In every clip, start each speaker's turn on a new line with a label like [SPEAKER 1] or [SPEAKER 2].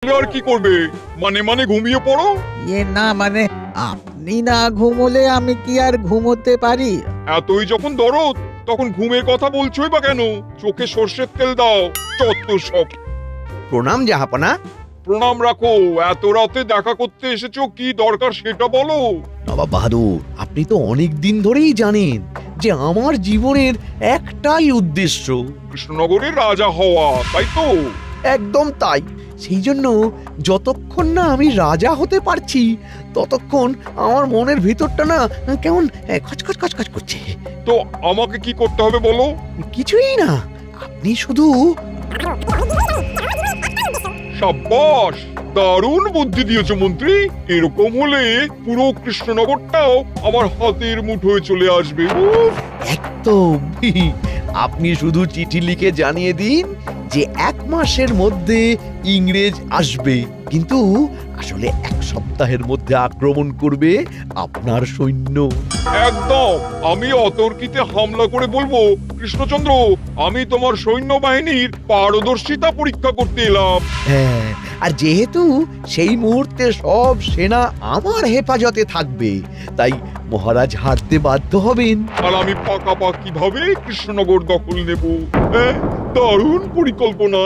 [SPEAKER 1] আর কি করবে? মানে মানে ঘুমিয়ে পড়ো।
[SPEAKER 2] না মানে আপনি না ঘুমোলে আমি কি আর ঘুমোতে পারি?
[SPEAKER 1] এতই যখন দরদ তখন ঘুমের কথা বলছোই বা কেন? চোখে সর্ষের তেল দাও। চত্বর সব।
[SPEAKER 3] প্রণাম জাহাপনা।
[SPEAKER 1] প্রণাম রাখো। এত রাতে দেখা করতে এসেছো, কি দরকার সেটা বলো।
[SPEAKER 3] নবাব বাহাদুর, আপনি তো অনেক দিন ধরেই জানেন যে আমার জীবনের একটাই উদ্দেশ্য।
[SPEAKER 1] কৃষ্ণনগরের রাজা হওয়া, তাই তো?
[SPEAKER 3] একদম তাই। সেই জন্য যতক্ষণ না আমি রাজা হতে পারছি ততক্ষণ আমার মনের ভিতরটা না কেমন খচখচ খচখচ করছে।
[SPEAKER 1] তো আমাকে কি করতে হবে বলো?
[SPEAKER 3] কিছুই না, আপনি শুধু
[SPEAKER 1] সাব্বাস, দারুণ বুদ্ধি দিয়েছো মন্ত্রী। এরকম হলে পুরো কৃষ্ণনগরটাও আমার হাতের মুঠোয় চলে আসবে। উফ!
[SPEAKER 3] একদম আপনি শুধু চিঠি লিখে জানিয়ে দিন যে 1 মাসের মধ্যে ইংরেজ আসবে, কিন্তু আসলে 1 সপ্তাহের মধ্যে আক্রমণ করবে আপনার সৈন্য।
[SPEAKER 1] একদম। আমি অতর্কিতে হামলা করে বলবো, কৃষ্ণচন্দ্র, আমি তোমার সৈন্যবাহিনীর পারদর্শিতা পরীক্ষা করতে এলাম।
[SPEAKER 3] হ্যাঁ, আর যেহেতু সেই মুহূর্তে সব সেনা আমার হেফাজতে থাকবে, তাই মহারাজ হারতে বাধ্য হবেন।
[SPEAKER 1] আর আমি পাকাপাকি ভাবে কৃষ্ণনগর দখল নেব। হ্যাঁ, দারুণ পরিকল্পনা।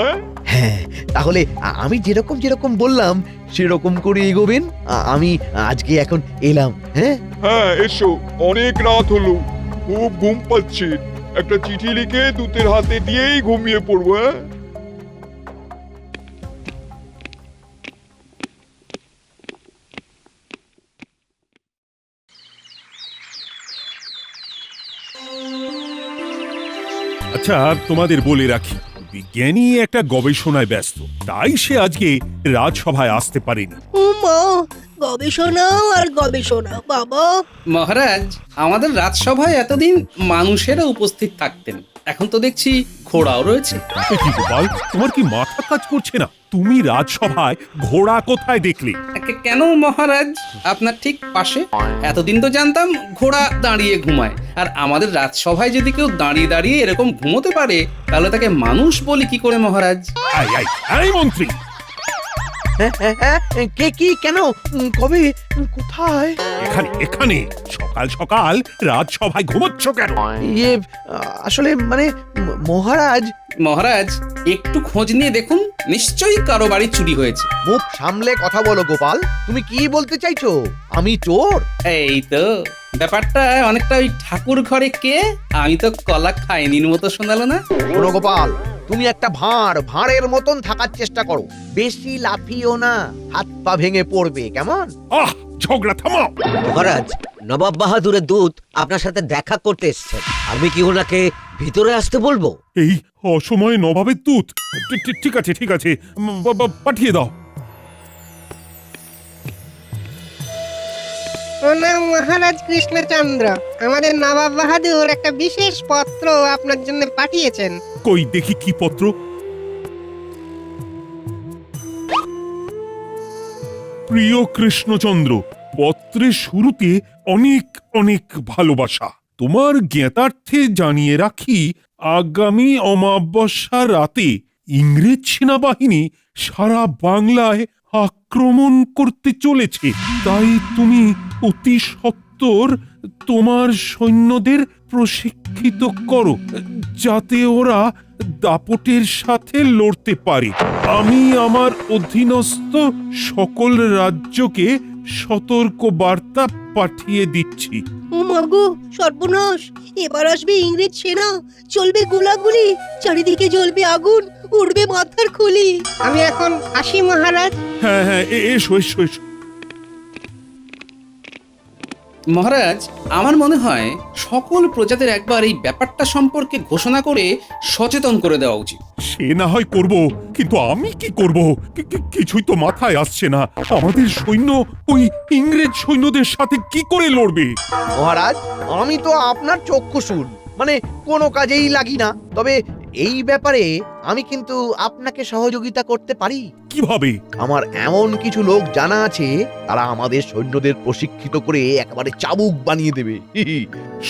[SPEAKER 3] হ্যাঁ, তাহলে আমি যেরকম যেরকম বললাম সেরকম করে এগোবেন। আমি আজকে এখন এলাম। হ্যাঁ
[SPEAKER 1] হ্যাঁ, এসো। অনেক রাত হলো, খুব ঘুম পাচ্ছে। একটা চিঠি লিখে দূতের হাতে দিয়েই ঘুমিয়ে পড়বো। হ্যাঁ।
[SPEAKER 4] আচ্ছা, তোমাদের বলে রাখি, বিজ্ঞানী একটা গবেষণায় ব্যস্ত, তাই সে আজকে রাজসভায় আসতে পারেনি।
[SPEAKER 5] মা, গবেষণা আর গবেষণা বাবা।
[SPEAKER 6] মহারাজ, আমাদের রাজসভায় এতদিন মানুষেরা উপস্থিত থাকতেন, এখন তো দেখছি ঘোড়াও রয়েছে।
[SPEAKER 4] এ কি গোপাল, তোমার কি মাথা কাজ করছে না? তুমি রাজসভায় ঘোড়া কোথায় দেখলে?
[SPEAKER 6] কেন মহারাজ, আপনার ঠিক পাশে। এতদিন তো জানতাম ঘোড়া দাঁড়িয়ে ঘুমায়, আর আমাদের রাজসভায় যদি কেউ দাঁড়িয়ে দাঁড়িয়ে এরকম ঘুমোতে পারে তাহলে তাকে মানুষ বলি কি করে মহারাজ?
[SPEAKER 4] আই আই আই মন্ত্রী,
[SPEAKER 3] কে, কি, কেন, কবে, কোথায়?
[SPEAKER 4] এখানে এখানে সকাল সকাল রাজসভায় ঘুমোচ্ছ কেন?
[SPEAKER 3] ইয়ে আসলে মানে মহারাজ।
[SPEAKER 6] মহারাজ, একটু খোঁজ নিয়ে দেখুন, নিশ্চয়ই কারো বাড়ি চুরি হয়েছে।
[SPEAKER 3] মুখ সামলে কথা বলো গোপাল, তুমি কি বলতে চাইছো? আমি চোর?
[SPEAKER 6] এই তো ব্যাপারটা অনেকটা ওই ঠাকুর ঘরে কে, আমি তো কলা খাইনির মতো শোনালো না?
[SPEAKER 3] শোনো গোপাল, তুমি একটা ভাঁড়ের মতন থাকার চেষ্টা করো। বেশি লাফিও না, হাত পা ভেঙে পড়বে, কেমন?
[SPEAKER 4] আহ, ঝগড়া থামাও।
[SPEAKER 7] মহারাজ, নবাব বাহাদুরের দূত আপনার সাথে দেখা করতে এসেছেন। আমি কি ওনাকে ভিতরে আসতে বলবো?
[SPEAKER 4] এই অসময়ে নবাবের দূত? ঠিক আছে ঠিক আছে, পাঠিয়ে দাও।
[SPEAKER 5] প্রণাম মহারাজ কৃষ্ণচন্দ্র। আমাদের নবাব বাহাদুর একটা বিশেষ পত্র আপনার জন্য পাঠিয়েছেন।
[SPEAKER 4] কই দেখি কি পত্র। প্রিয় কৃষ্ণচন্দ্র, পত্রের শুরুতে অনেক অনেক ভালোবাসা। তোমার জ্ঞাতার্থে জানিয়ে রাখি, আগামী অমাবস্যা রাতে ইংরেজ সেনাবাহিনী সারা বাংলায় আক্রমণ করতে চলেছে। তাই তুমি অতি সত্বর তোমার সৈন্যদের প্রশিক্ষিত করো, যাতে ওরা দাপটের সাথে লড়তে পারে। আমি আমার অধীনস্থ সকল রাজ্যকে সতর্ক বার্তা পাঠিয়ে দিচ্ছি।
[SPEAKER 5] ও মাগো, সর্বনাশ! এবার আসবে ইংরেজ সেনা, চলবে গোলাগুলি, চারিদিকে জ্বলবে আগুন, উড়বে মাথার খুলি। আমি এখন আসি মহারাজ।
[SPEAKER 4] হ্যাঁ হ্যাঁ, এসো এসো এসো।
[SPEAKER 6] মহারাজ, আমার মনে হয় সকল প্রজাদের একবার এই ব্যাপারটা সম্পর্কে ঘোষণা করে সচেতন করে দেওয়া উচিত।
[SPEAKER 4] সে না হয় করব, কিন্তু আমি কি করব? কিছুই তো মাথায় আসছে না। আমাদের সৈন্য ওই ইংরেজ সৈন্যদের সাথে কি করে লড়বে?
[SPEAKER 3] মহারাজ, আমি তো আপনার চক্ষুশূল, মানে কোনো কাজেই লাগি না। তবে এই ব্যাপারে আমি কিন্তু আপনাকে সহযোগিতা করতে পারি।
[SPEAKER 4] কিভাবে?
[SPEAKER 3] আমার এমন কিছু লোক জানা আছে, তারা আমাদের সৈন্যদের প্রশিক্ষিত করে একেবারে চাবুক বানিয়ে দেবে।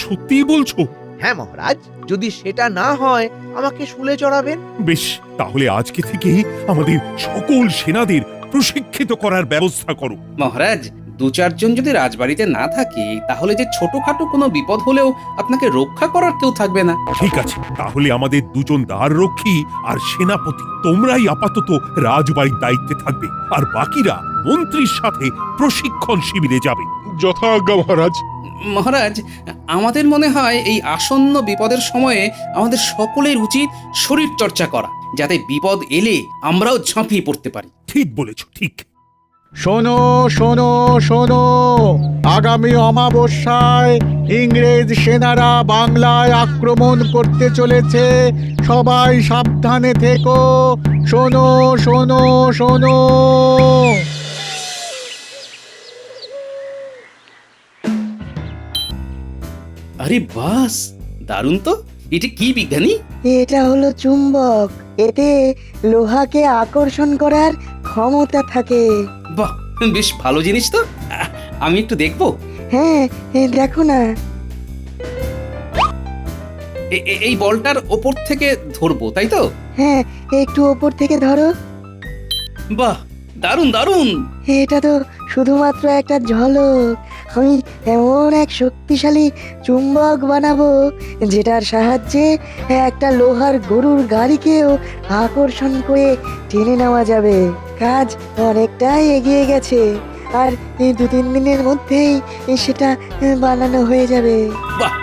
[SPEAKER 4] সত্যি বলছো?
[SPEAKER 3] হ্যাঁ মহারাজ, যদি সেটা না হয় আমাকে শুলে চড়াবেন।
[SPEAKER 4] বেশ, তাহলে আজকে থেকে আমাদের সকল সেনাদের প্রশিক্ষিত করার ব্যবস্থা করো।
[SPEAKER 6] মহারাজ, 2-4 জন যদি রাজবাড়িতে না থাকি তাহলে যে ছোটখাটো কোনো বিপদ হলেও আপনাকে রক্ষা করার কেউ থাকবে না।
[SPEAKER 4] ঠিক আছে, তাহলে আমাদের 2 জন দ্বাররক্ষী আর সেনাপতি তোমরাই আপাতত রাজবাড়ির দায়িত্বে থাকবে, আর বাকিরা মন্ত্রীর সাথে প্রশিক্ষণ শিবিরে যাবে।
[SPEAKER 1] যথাজ্ঞা মহারাজ।
[SPEAKER 6] মহারাজ, আমাদের মনে হয় এই আসন্ন বিপদের সময়ে আমাদের সকলের উচিত শরীর চর্চা করা, যাতে বিপদ এলে আমরাও ঝাঁপিয়ে পড়তে পারি।
[SPEAKER 4] ঠিক বলেছ, ঠিক।
[SPEAKER 2] শোনো শোনো শোনো, আগামী অমাবস্যায় ইংরেজ সেনারা বাংলায় আক্রমণ করতে চলেছে। সবাই সাবধানে থেকো। শোনো শোনো শোনো।
[SPEAKER 6] আরে বাস, দারুণ তো! এটা কি বিজ্ঞানী?
[SPEAKER 8] এটা হলো চুম্বক। এতে লোহাকে আকর্ষণ করার ক্ষমতা থাকে।
[SPEAKER 6] বাহ, বেশ ভালো জিনিস তো। আমি একটু দেখবো।
[SPEAKER 8] হ্যাঁ, দেখো না।
[SPEAKER 6] এই বলটার ওপর থেকে ধরবো, তাই তো?
[SPEAKER 8] হ্যাঁ, একটু ওপর থেকে ধরো।
[SPEAKER 6] বাহ, দারুণ দারুণ!
[SPEAKER 8] এটা তো শুধুমাত্র একটা ঝলক। আমি এমন এক শক্তিশালী চুম্বক বানাবো যেটার সাহায্যে একটা লোহার গরুর গাড়িকেও আকর্ষণ করে টেনে নেওয়া যাবে। কাজ অনেকটাই এগিয়ে গেছে, আর এই 2-3 দিনের মধ্যেই সেটা বানানো হয়ে যাবে।
[SPEAKER 6] বাহ,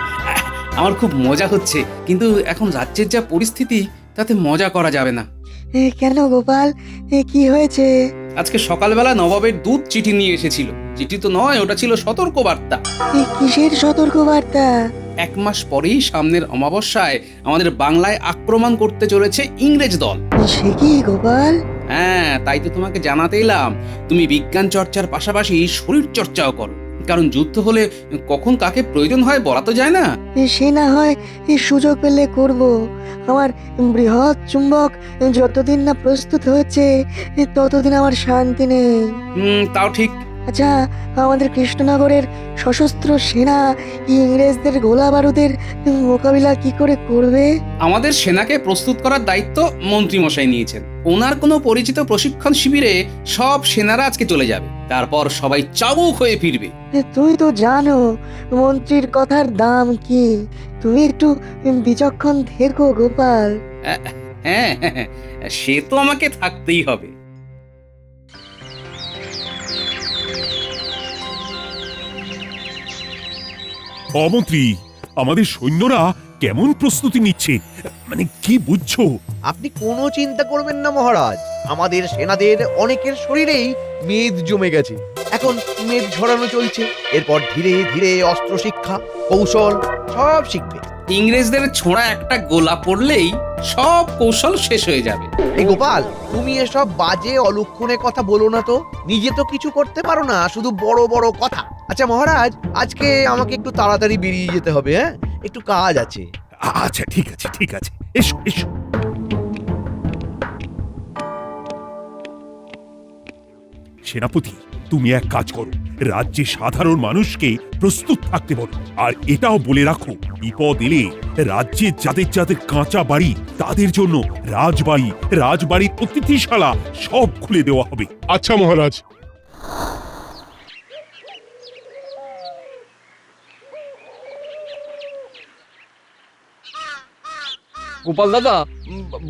[SPEAKER 6] আমার খুব মজা হচ্ছে, কিন্তু এখন রাজ্যের যা পরিস্থিতি তাতে মজা করা যাবে না।
[SPEAKER 8] কেন গোপাল, কি হয়েছে?
[SPEAKER 6] আজকে সকালবেলা নবাবের দূত চিঠি নিয়ে এসেছিল। চিঠি তো নয়, ওটা ছিল সতর্কবার্তা।
[SPEAKER 8] কিসের সতর্কবার্তা?
[SPEAKER 6] 1 মাস পরেই সামনের অমাবস্যায় আমাদের বাংলায় আক্রমণ করতে চলেছে ইংরেজ দল।
[SPEAKER 8] সে কি গোপাল?
[SPEAKER 6] হ্যাঁ, তাই তো তোমাকে জানাতে এলাম। তুমি বিজ্ঞান চর্চার পাশাপাশি শরীর চর্চাও করো, কারণ যুদ্ধ হলে কখন কাকে প্রয়োজন হয় বলা তো যায় না।
[SPEAKER 8] সে না হয় সুযোগ পেলে করব। আমার বৃহৎ চুম্বক যতদিন না প্রস্তুত হচ্ছে ততদিন আমার শান্তি নেই।
[SPEAKER 6] তাও ঠিক।
[SPEAKER 8] আচ্ছা, আমাদের কৃষ্ণনগরের সশস্ত্র সেনা ইংরেজদের গোলা বারুদের মোকাবিলা কি করে করবে?
[SPEAKER 6] আমাদের সেনাকে প্রস্তুত করার দায়িত্ব মন্ত্রী মশাই নিয়েছেন। ওনার কোনো পরিচিত প্রশিক্ষণ শিবিরে সব সেনারা আজকে চলে যাবে, তারপর সবাই চাবুক হয়ে ফিরবে।
[SPEAKER 8] তুমি তো জানো মন্ত্রীর কথার দাম কি। তুমি একটু বিচক্ষণ থেকো গোপাল।
[SPEAKER 6] হ্যাঁ, সে তো আমাকে থাকতেই হবে।
[SPEAKER 4] মন্ত্রী, আমাদের সৈন্যরা কেমন প্রস্তুতি নিচ্ছে, মানে কি বুঝছো?
[SPEAKER 3] আপনি কোনো চিন্তা করবেন না মহারাজ, আমাদের সেনাদের অনেকের শরীরেই মেদ জমে গেছে। এখন মেদ ঝরানো চলছে, এরপর ধীরে ধীরে অস্ত্র শিক্ষা, কৌশল সব শিখবে।
[SPEAKER 6] ইংরেজদের ছোঁড়া একটা গোলা পড়লেই সব কৌশল শেষ হয়ে যাবে।
[SPEAKER 3] এই গোপাল, তুমি এসব বাজে অলক্ষণে কথা বলো না তো। নিজে তো কিছু করতে পারো না, শুধু বড় বড় কথা। আচ্ছা মহারাজ, আজকে আমাকে একটু তাড়াতাড়ি বেরিয়ে যেতে হবে। হ্যাঁ, একটু কাজ আছে।
[SPEAKER 4] আচ্ছা ঠিক আছে, ঠিক আছে, এসো এসো। সেনাপতি, তুমি এক কাজ করো, রাজ্যে সাধারণ মানুষকে প্রস্তুত থাকতে বলো, আর এটাও বলে রাখো বিপদ এলে রাজ্যে যাদের যাদের কাঁচা বাড়ি তাদের জন্য রাজবাড়ির অতিথিশালা সব খুলে দেওয়া হবে।
[SPEAKER 1] আচ্ছা মহারাজ।
[SPEAKER 9] গোপাল দাদা,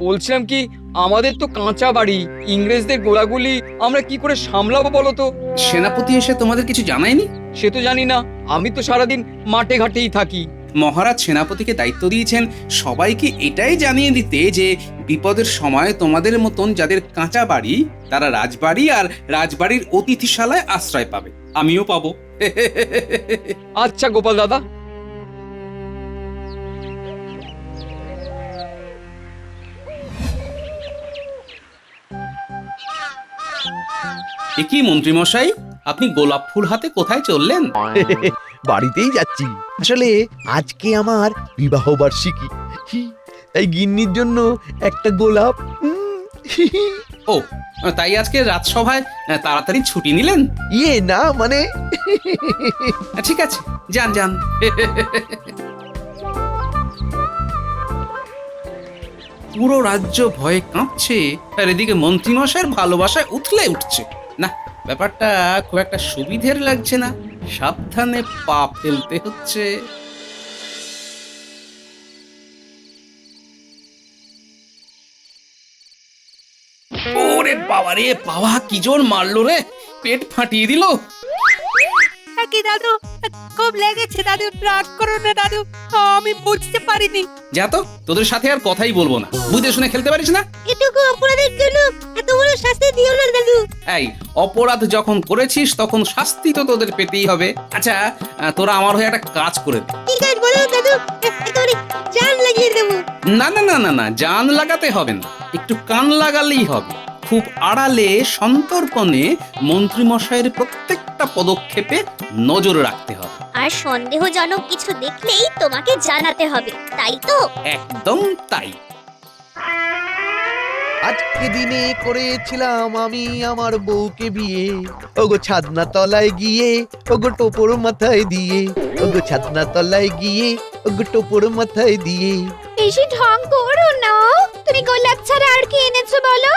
[SPEAKER 9] বলছিলাম কি, আমাদের তো কাঁচা বাড়ি, ইংরেজদের গোলাগুলি আমরা কি করে সামলাবো বলো তো?
[SPEAKER 6] সেনাপতি এসে তোমাদের কিছু জানায়নি?
[SPEAKER 9] সে তো জানি না, আমি তো সারাদিন মাঠে ঘাটেই থাকি।
[SPEAKER 6] মহারাজ সেনাপতিকে দায়িত্ব দিয়েছেন সবাইকে এটাই জানিয়ে দিতে যে বিপদের সময় তোমাদের মতন যাদের কাঁচা বাড়ি তারা রাজবাড়ি আর রাজবাড়ির অতিথিশালায় আশ্রয় পাবে। আমিও পাবো।
[SPEAKER 9] আচ্ছা গোপাল দাদা।
[SPEAKER 6] এ কি মন্ত্রী মশাই, আপনি গোলাপ ফুল হাতে কোথায় চললেন?
[SPEAKER 3] বাড়িতেই যাচ্ছি। আসলে আজকে আমার বিবাহ বার্ষিকী, তাই গিন্নির জন্য একটা গোলাপ।
[SPEAKER 6] ও, তাই আজকে রাজসভায় তাড়াতাড়ি ছুটি নিলেন?
[SPEAKER 3] ইয়ে না, মানে
[SPEAKER 6] ঠিক আছে, যান যান। পুরো রাজ্য ভয়ে কাঁপছে আর এদিকে মন্ত্রীমশাইয়ের ভালোবাসায় উথলে উঠছে। না, ব্যাপারটা খুব একটা সুবিধের লাগছে না। সাবধানে পা ফেলতে হচ্ছে। ওরে বাবা রে বাবা, কি জোর মারলো রে, পেট ফাটিয়ে দিল।
[SPEAKER 5] কি দাদু, খুব লেগেছে দাদু, রাগ করো না দাদু, আমি বুঝতে পারিনি।
[SPEAKER 6] যা তো, তোদের সাথে আর কথাই বলবো না। বুঝে শুনে খেলতে পারিস না?
[SPEAKER 5] এটুকু অপরাধের জন্য এত বড় শাস্তি দিও না দাদু।
[SPEAKER 6] এই অপরাধ যখন করেছিস তখন শাস্তি তো তোদের পেতেই হবে। আচ্ছা, তোরা আমার হয়ে একটা কাজ করে দে।
[SPEAKER 5] কি কাজ বলো দাদু, একেবারে জান লাগিয়ে দেবো।
[SPEAKER 6] না না না না না, জান লাগাতে হবে না, একটু কান লাগালেই হবে। খুব আড়ালে সন্তর্পণে মন্ত্রীমশাইয়ের প্রত্যেকটা পদক্ষেপে নজর রাখতে হবে।
[SPEAKER 10] আর সন্দেহজনক কিছু দেখলেই তোমাকে জানাতে হবে, তাই তো?
[SPEAKER 6] একদম তাই।
[SPEAKER 3] আজকে দিনে করেছিলাম আমি আমার বউকে বিয়ে, ওগো ছাদনা তলায় গিয়ে ওগো টোপর মাথায় দিয়ে, ওগো ছাদনা তলায় গিয়ে ওগো টোপর মাথায় দিয়ে।
[SPEAKER 10] বেশি ঢং করো না, তুমি গোলাপ ছাড়া আর কি এনেছো বলো?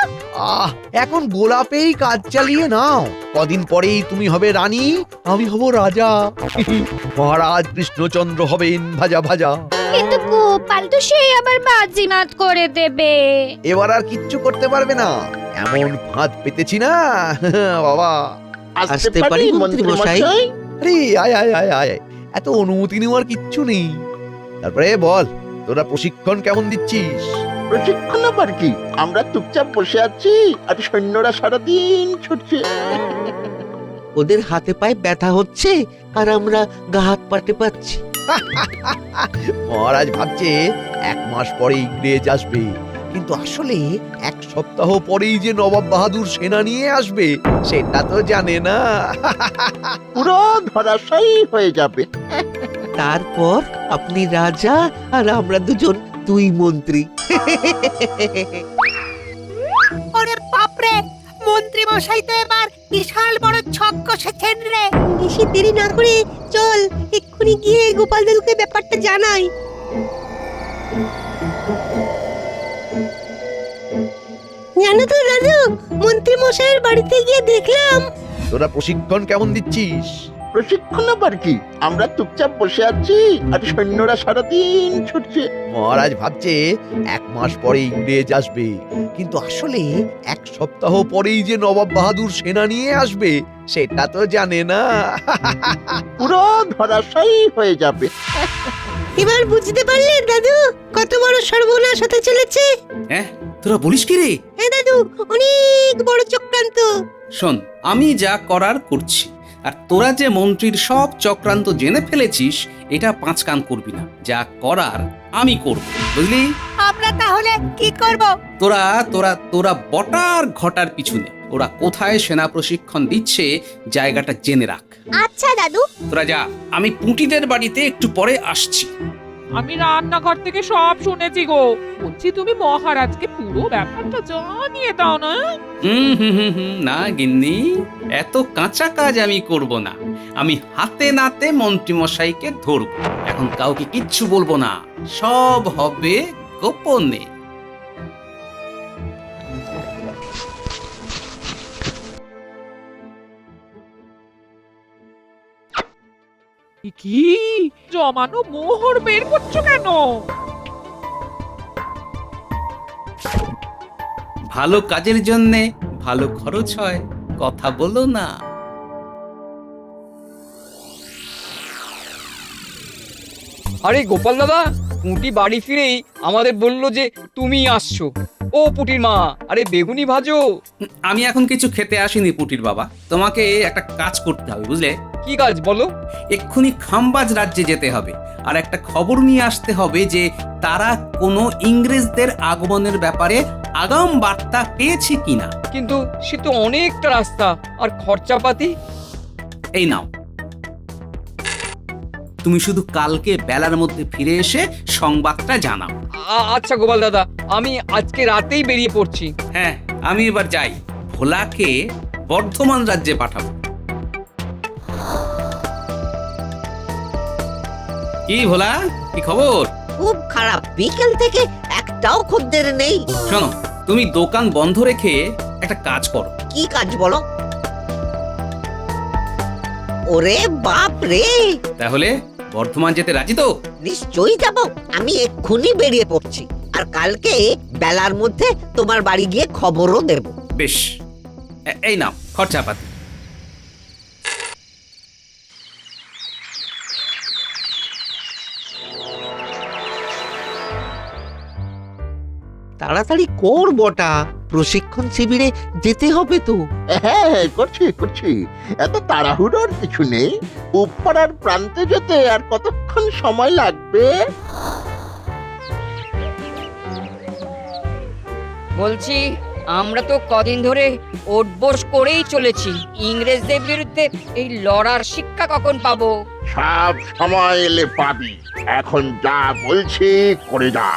[SPEAKER 3] এখন গোলাপেই কাজ চালিয়ে নাও, কদিন পরেই তুমি হবে রানী, আমি হব রাজা। মহারাজ কৃষ্ণচন্দ্র হবেন ভাজা ভাজা।
[SPEAKER 10] কিন্তু গোপাল তো সে আবার বাজিমাত করে দেবে।
[SPEAKER 3] এবার আর কিচ্ছু করতে পারবে না, এমন ফাঁদ পেতেছি না বাবা।
[SPEAKER 7] আসতে পারি মন্ত্রী মশাই?
[SPEAKER 3] আরে আয় আয় আয় আয়, এত অনুমতি নেওয়ার কিচ্ছু নেই। তারপরে বল, তোরা প্রশিক্ষণ কেমন দিচ্ছিস?
[SPEAKER 11] প্রশিক্ষণ আবার কি, আমরা চুপচাপ বসে আছি আর সৈন্যরা সারাদিন ছুটছে।
[SPEAKER 7] ওদের হাতে পায়ে ব্যথা হচ্ছে আর আমরা গা হাত পাতে পাচ্ছি।
[SPEAKER 3] মহারাজ ভাবছে 1 মাস পরে ইংরেজ আসবে, কিন্তু আসলে 1 সপ্তাহ পরেই যে নবাব বাহাদুর সেনা নিয়ে আসবে সেটা তো জানে না।
[SPEAKER 11] পুরো ধরাশায়ী হয়ে যাবে।
[SPEAKER 7] তারপর আপনি রাজা আর আমরা দুজন দুই মন্ত্রী।
[SPEAKER 5] ওরে বাপরে, মন্ত্রী মশাই তো এবার বিশাল বড় ছক কষেছেন রে। বেশি দেরি না করে চল এক্ষুনি গিয়ে গোপাল দাদুকে ব্যাপারটা জানাই। জানো তো দাদু, মন্ত্রী মশাইয়ের বাড়িতে গিয়ে দেখলাম।
[SPEAKER 3] তোরা প্রশিক্ষণ কেমন দিচ্ছিস?
[SPEAKER 11] প্রশিক্ষণ আবার কি, আমরা চুপচাপ বসে আছি আর সৈন্যরা সারাদিন ছুটছে।
[SPEAKER 3] মহারাজ ভাবছে 1 মাস পরে ইংরেজ আসবে, কিন্তু আসলে 1 সপ্তাহ পরেই যে নবাব বাহাদুর সেনা নিয়ে আসবে সেটা তো জানে না।
[SPEAKER 11] পুরো ধরাশায়ী হয়ে যাবে।
[SPEAKER 5] এবার বুঝতে পারলে দাদু কত বড় সর্বনাশ হতে চলেছে?
[SPEAKER 6] হ্যাঁ, তোরা বলিস কি রে?
[SPEAKER 5] হ্যাঁ দাদু, অনেক বড় চক্রান্ত।
[SPEAKER 6] শোন, আমি যা করার করছি, আর তোরা যে মন্ত্রীর সব চক্রান্ত জেনে ফেলেছিস এটা 5 কান করবি না। যা করার আমি করব, বুঝলি?
[SPEAKER 5] আমরা তাহলে কি করব?
[SPEAKER 6] তোরা তোরা তোরা বটার ঘটার পিছনে ওরা কোথায় সেনা প্রশিক্ষণ দিচ্ছে জায়গাটা জেনে রাখ।
[SPEAKER 10] আচ্ছা দাদু।
[SPEAKER 6] তোরা যা, আমি পুঁটিদের বাড়িতে একটু পরে আসছি।
[SPEAKER 12] আমি রান্নাঘর থেকে সব শুনেছি গো। বলছি তুমি মহারাজকে পুরো ব্যাপারটা জানিয়ে দাও না।
[SPEAKER 6] না গিন্নি, এত কাঁচা কাজ আমি করব না। আমি হাতে নাতে মন্ত্রী মশাইকে ধরব। এখন কাউকে কিচ্ছু বলবো না, সব হবে গোপনে।
[SPEAKER 12] কি জমানো মোহর বের করছো কেন?
[SPEAKER 6] ভালো কাজের জন্যে ভালো খরচ হয়, কথা বলো না।
[SPEAKER 9] আরে গোপাল দাদা, পুঁটি বাড়ি ফিরেই আমাদের বললো যে তুমি আসছো। ও পুটির মা, আরে বেগুনি ভাজো।
[SPEAKER 6] আমি এখন কিছু খেতে আসিনি পুটির বাবা, তোমাকে একটা কাজ করতে হবে, বুঝলে?
[SPEAKER 9] কি কাজ বলো?
[SPEAKER 6] এক্ষুনি খামবাজ রাজ্যে যেতে হবে আর একটা খবর নিয়ে আসতে হবে যে তারা কোনো ইংরেজদের আগমনের ব্যাপারে আগাম বার্তা পেয়েছে কিনা।
[SPEAKER 9] কিন্তু সে তো অনেকটা রাস্তা, আর খরচাপাতি।
[SPEAKER 6] এই নাও, তুমি শুধু কালকে বেলার মধ্যে ফিরে এসে সংবাদটা জানাও।
[SPEAKER 9] আচ্ছা গোপাল দাদা, আমি আজকে রাতেই বেরিয়ে পড়ছি।
[SPEAKER 6] হ্যাঁ, আমি এবার যাই, ভোলাকে বর্ধমান রাজ্যে পাঠাবো। কি ভোলা, কি খবর?
[SPEAKER 5] খুব খারাপ, বিকেল থেকে একটা
[SPEAKER 7] একটাও খদ্দের নেই।
[SPEAKER 6] শোনো, তুমি দোকান বন্ধ রেখে একটা কাজ করো।
[SPEAKER 7] কি কাজ বলো? ওরে বাপ রে,
[SPEAKER 6] তাহলে বর্ধমান যেতে রাজি তো?
[SPEAKER 7] নিশ্চয়ই যাব। আমি এক্ষুনি বেরিয়ে পড়ছি, আর কালকে বেলার মধ্যে তোমার বাড়ি গিয়ে খবরও দেব।
[SPEAKER 6] বেশ, এই নাও খরচাপাতি।
[SPEAKER 7] তাড়াতাড়ি কর বটা, প্রশিক্ষণ শিবিরে যেতে হবে তো।
[SPEAKER 11] হ্যাঁ, করছি করছি। এত তাড়াহুড়োর কিছু নেই। উপপাড়ার প্রান্তে যেতে আর কতক্ষণ সময় লাগবে?
[SPEAKER 9] বলছি আমরা তো কদিন ধরে ওঠবোস করেই চলেছি, ইংরেজদের বিরুদ্ধে এই লড়ার শিক্ষা কখন পাবো?
[SPEAKER 11] সব সময় এলে পাবি। এখন যা বলছি করে যা।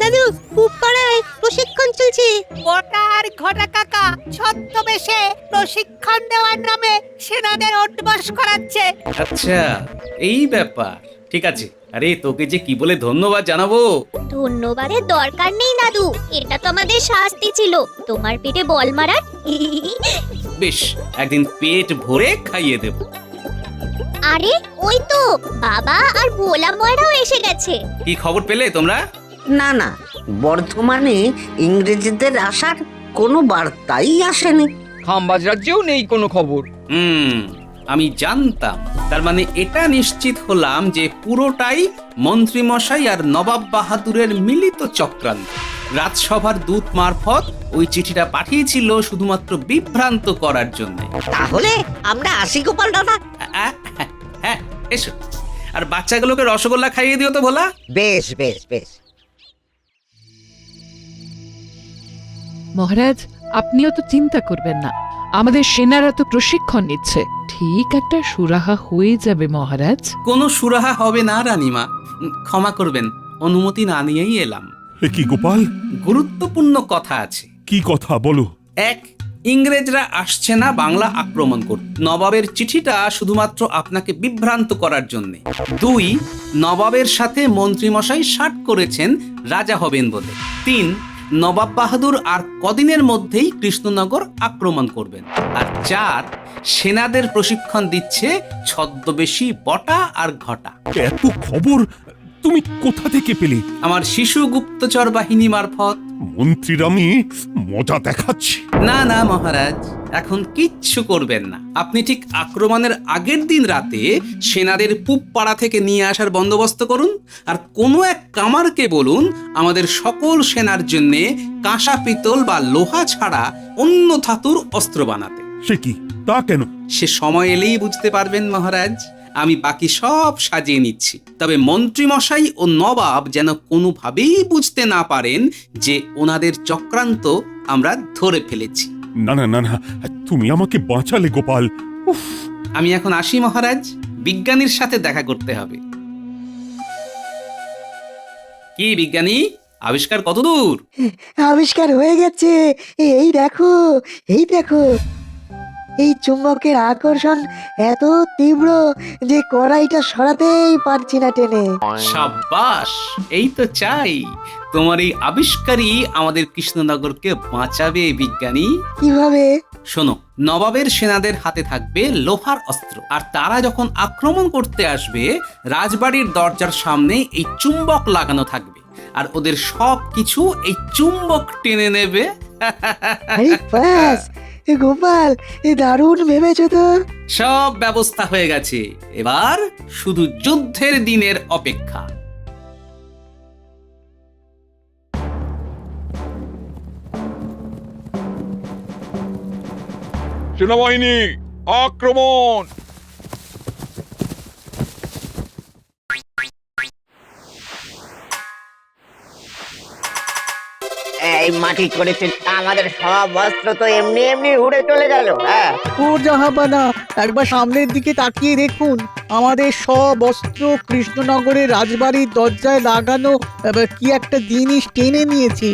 [SPEAKER 5] দাদু, উপপাড়ায় প্রশিক্ষণ চলছে। বটা আর ঘটা কাকা ছদ্মবেশে প্রশিক্ষণ দেওয়ার নামে সেনাদের উঠবস করাচ্ছে।
[SPEAKER 6] আচ্ছা, এই ব্যাপার। ঠিক আছে। আরে তোকে যে কি বলে ধন্যবাদ জানাবো।
[SPEAKER 10] ধন্যবাদের দরকার নেই দাদু, এটা তো আমাদের শাস্তি ছিল তোমার পেটে বল মারার।
[SPEAKER 6] বেশ, একদিন পেট ভরে খাইয়ে দেব।
[SPEAKER 10] আরে ওই তো বাবা আর ভোলা ময়রাও এসে গেছে।
[SPEAKER 6] কি খবর পেলে তোমরা?
[SPEAKER 7] না না, বর্ধমানে ইংরেজদের আসার কোনো বার্তাই আসেনি।
[SPEAKER 9] খাম্বাজ রাজ্যেও নেই কোনো খবর।
[SPEAKER 6] আমি জানতাম। তার মানে এটা নিশ্চিত হলাম যে পুরোটাই মন্ত্রী মশাই আর নবাব বাহাদুরের মিলিত চক্রান্ত। রাজসভার দূত মারফত ওই চিঠিটা পাঠিয়েছিল শুধুমাত্র বিভ্রান্ত করার জন্য।
[SPEAKER 7] তাহলে আমরা আসি গোপাল দাদা।
[SPEAKER 6] হ্যাঁ, এসো। আর বাচ্চাগুলোকে রসগোল্লা খাইয়ে দিও তো ভোলা।
[SPEAKER 7] বেশ বেশ বেশ।
[SPEAKER 12] মহারাজ, আপনিও তো চিন্তা করবেন না, আমাদের সেনারা তো প্রশিক্ষণ নিচ্ছে, ঠিক একটা সুরাহা হয়ে যাবে মহারাজ।
[SPEAKER 6] কোনো সুরাহা হবে না রানীমা, ক্ষমা করবেন, অনুমতি না নিয়েই এলাম।
[SPEAKER 4] কি গোপাল,
[SPEAKER 6] গুরুত্বপূর্ণ কথা আছে।
[SPEAKER 4] কি কথা বলো?
[SPEAKER 6] এক, ইংরেজরা আসছে না বাংলা আক্রমণ করতে। নবাবের চিঠিটা শুধুমাত্র আপনাকে বিভ্রান্ত করার জন্য। দুই, নবাবের সাথে মন্ত্রীমশাই ষাট করেছেন রাজা হবেন বলে। তিন, নবাব বাহাদুর আর কদিনের মধ্যেই কৃষ্ণনগর আক্রমণ করবেন। আর চার, সেনাদের প্রশিক্ষণ দিচ্ছে ছদ্মবেশী বটা আর ঘটা।
[SPEAKER 4] এত খবর তুমি কোথা থেকে পেলে?
[SPEAKER 6] আমার শিশু গুপ্তচর বাহিনী মারফত।
[SPEAKER 4] মন্ত্রীর আমি মজা দেখাচ্ছি।
[SPEAKER 6] না না মহারাজ, এখন কিচ্ছু করবেন না। আপনি ঠিক আক্রমণের আগের দিন রাতে সেনাদের পূব পাড়া থেকে নিয়ে আসার বন্দোবস্ত করুন, আর কোনো এক কামারকে বলুন আমাদের সকল সেনার জন্যে কাঁসা পিতল বা লোহা ছাড়া অন্য ধাতুর অস্ত্র বানাতে।
[SPEAKER 4] সে কি, তা কেন?
[SPEAKER 6] সে সময় এলেই বুঝতে পারবেন মহারাজ। আমি বাকি সব সাজিয়ে নিচ্ছি, তবে মন্ত্রী মশাই ও নবাব যেন কোনোভাবেই বুঝতে না পারেন যে ওনাদের চক্রান্ত আমরা ধরে ফেলেছি।
[SPEAKER 4] না না না না, তুমি আমাকে বাঁচালে গোপাল। উফ।
[SPEAKER 6] আমি এখন আসি মহারাজ, বিজ্ঞানীর সাথে দেখা করতে হবে। কি বিজ্ঞানী, আবিষ্কার কতদূর?
[SPEAKER 8] আবিষ্কার হয়ে গেছে। এই দেখো, এই দেখো, এই চুম্বকের আকর্ষণ এত তীব্র যে কড়াইটা সরাতেই পারছি না টেনে।
[SPEAKER 6] সাব্বাস, এই তো চাই। তোমার এই আবিষ্কারই আমাদের কৃষ্ণনগরকে বাঁচাবে বিজ্ঞানী।
[SPEAKER 8] কিভাবে?
[SPEAKER 6] শোনো, নবাবের সেনাদের হাতে থাকবে লোহার অস্ত্র, আর তারা যখন আক্রমণ করতে আসবে রাজবাড়ির দরজার সামনে এই চুম্বক লাগানো থাকবে, আর ওদের সব কিছু এই চুম্বক টেনে নেবে।
[SPEAKER 8] আরে ব্যাস, গোপাল, দারুণ ভেবেছো তো।
[SPEAKER 6] সব ব্যবস্থা হয়ে গেছে, এবার শুধু যুদ্ধের দিনের অপেক্ষা।
[SPEAKER 1] সেনাবাহিনী আক্রমণ!
[SPEAKER 11] এই মাটি করেছে, আমাদের সব অস্ত্র তো এমনি এমনি উড়ে চলে গেল। হ্যাঁ,
[SPEAKER 2] ও জাহাপানা, একবার সামনের দিকে তাকিয়ে দেখুন, আমাদের সব অস্ত্র কৃষ্ণনগরের রাজবাড়ির দরজায় লাগানো কি একটা জিনিস টেনে নিয়েছে।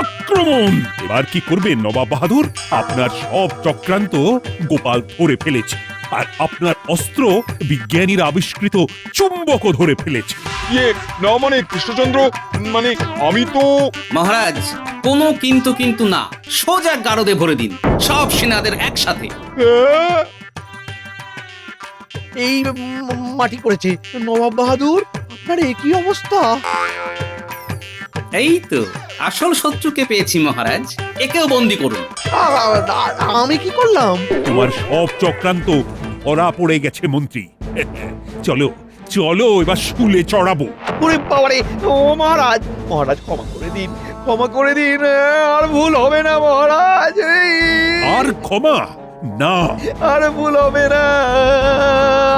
[SPEAKER 4] আক্রমণ! এবার কি করবেন নবাব বাহাদুর? আপনার সব চক্রান্ত গোপাল ধরে ফেলেছে, আর আপনার অস্ত্র বিজ্ঞানীর আবিষ্কৃত চুম্বকও ধরে ফেলেছে।
[SPEAKER 1] ইয়ে না মানে কৃষ্ণচন্দ্র, মানে আমি তো
[SPEAKER 6] মহারাজ কোনো কিন্তু কিন্তু না, সোজা গারদে ভরে দিন সব সেনাদের একসাথে।
[SPEAKER 1] হ্যাঁ,
[SPEAKER 3] এই মাটি করেছে নবাব বাহাদুর, আপনার একই অবস্থা।
[SPEAKER 6] এই তো আসল শত্রুকে পেয়েছি মহারাজ, একেও বন্দি করুন।
[SPEAKER 3] আমি কি করলাম?
[SPEAKER 4] তোমার সব চক্রান্ত ধরা পড়ে গেছে মন্ত্রী। চলো চলো এবার শুলে চড়াবো।
[SPEAKER 3] ওরে বাবারে, ও মহারাজ, মহারাজ ক্ষমা করে দিন, ক্ষমা করে দিন, আর ভুল হবে না মহারাজ।
[SPEAKER 4] আর ক্ষমা না।
[SPEAKER 3] আর ভুল হবে না,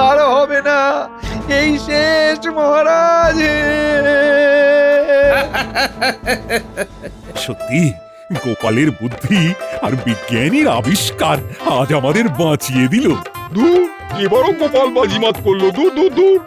[SPEAKER 3] আর হবে না, এই শেষ মহারাজ।
[SPEAKER 4] সত্যি গোপালের বুদ্ধি আর বিজ্ঞানীর আবিষ্কার আজ আমাদের বাঁচিয়ে দিল।
[SPEAKER 1] দূর, এবারও গোপাল বাজিমাত করলো। দূর দূর দূর।